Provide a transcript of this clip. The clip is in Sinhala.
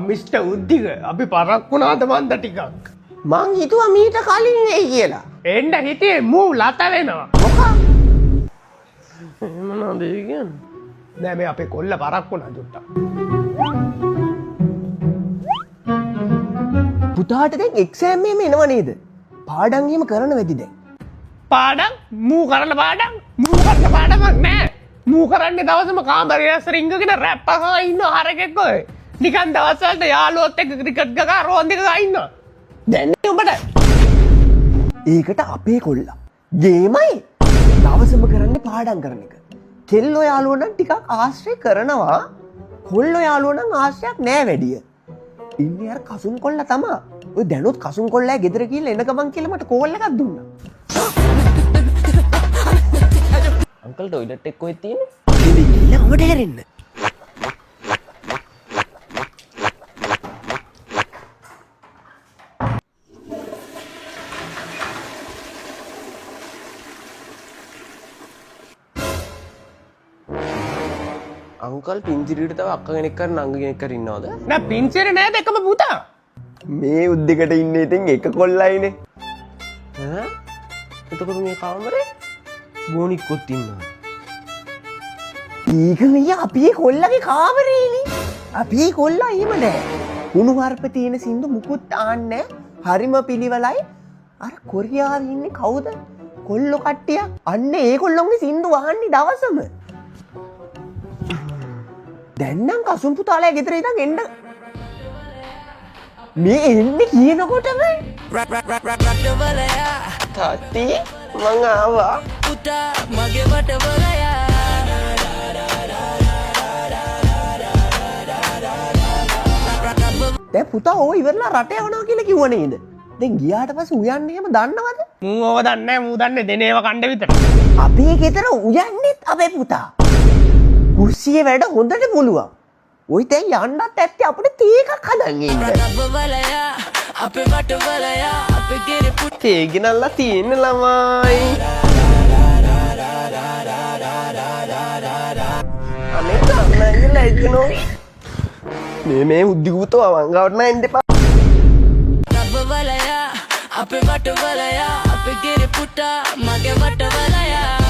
මිස්ටර් උද්දික අපි පරක් වුණාද මන්ද ටිකක්. මං හිතුවා මීට කලින් එයි කියලා. එන්න හිටියේ මූ ලත වෙනවා. මොකක්? මොනවද කියන්නේ? නෑ මේ අපේ කොල්ල පරක් වුණා ජුට්ටා. පුතාට දැන් එක්සෑම් එකම එනව නේද? පාඩම් එහෙම කරන වෙදි දැන්. පාඩම් මූ කරන පාඩම් පාඩමක් නෑ. මූ කරන්නේ දවසම කාමරේ ඇස් රින්ගගෙන රැප් අහලා ඉන්න හරකෙක් ඔය. නිකන් දවස් වලට යාළුවොත් එක්ක ක්‍රිකට් ගහලා රෝන්දි ගහලා ඉන්නවා. දැන් උඹට ඒකට අපේ කොල්ලා ගේමයි දවසම කරන්නේ පාඩම් කරන එක. කෙල්ලෝ යාළුවෝ නම් ටිකක් ආශ්‍රය කරනවා. කොල්ලෝ යාළුවෝ නම් ආශ්‍රයක් නෑ වැඩිය. ඉන්නේ අර කසුන් කොල්ලා තමා. ඔය දැනුත් කසුන් කොල්ලා ගෙදර ගිහලා එන ගමන් කියලා මට කෝල් එකක් දුන්නා. අංකල් ටොයිලට් එක කොහෙද තියෙන්නේ? ගිහලා ඔබට හැරෙන්න. අංකල් පින්තිරියට තව අක්ක කෙනෙක් කර නංග කෙනෙක් කර ඉන්නවද? නෑ පින්චරේ නෑ දෙකම පුතා. මේ උද්දෙකට ඉන්නේ ඉතින් එක කොල්ලයිනේ. ඈ? එතකොට මේ කාමරේ බෝනික්කොත් ඉන්නවා. ඒක මෙය අපේ කොල්ලගේ කාමරේනේ. අපේ කොල්ලා එහෙම නෑ. කුණු හarp තියෙන සින්දු මුකුත් ආන්නේ හරිම පිළිවෙලයි. අර කොරියාවේ ඉන්නේ කවුද? කොල්ලෝ කට්ටිය. අන්න ඒගොල්ලෝගේ සින්දු අහන්නේ දවසම. දැන් නම් කසුන් පුතාලා ගෙදර ඉඳන් එන්න මේ එන්නේ කියනකොටම තාත්ති මං ආවා. පුතා මගේ වටවලයා දැන් පුතා ඕව ඉවරලා රට යවනවා කියලා කිව්ව නේද? දැන් ගියාට පස්සේ උයන්නේ එහෙම දන්නවද? මූ ඕව දන්නේ නෑ මූ දන්නේ දෙනේව කණ්ඩ විතර. අපේ ගෙදර උයන්නේත් අපේ පුතා. කුස්සියේ වැඩ හොඳට පුළුවන්. ඔයි දැන් යන්නත් ඇත්තේ අපිට තේ එකක් හදන් ඉන්න. වටවලයා අපේ වටවලයා අපේ ගෙරේ පුතා තේ ගෙනල්ලා තියෙන ළමයි. අනේ ගන්නයිලා එක්කනෝ. මේ උද්දිගුතෝ අවංගවට නෑ එන්න එපා. වටවලයා අපේ වටවලයා අපේ ගෙරේ පුතා මගේ වටවලයා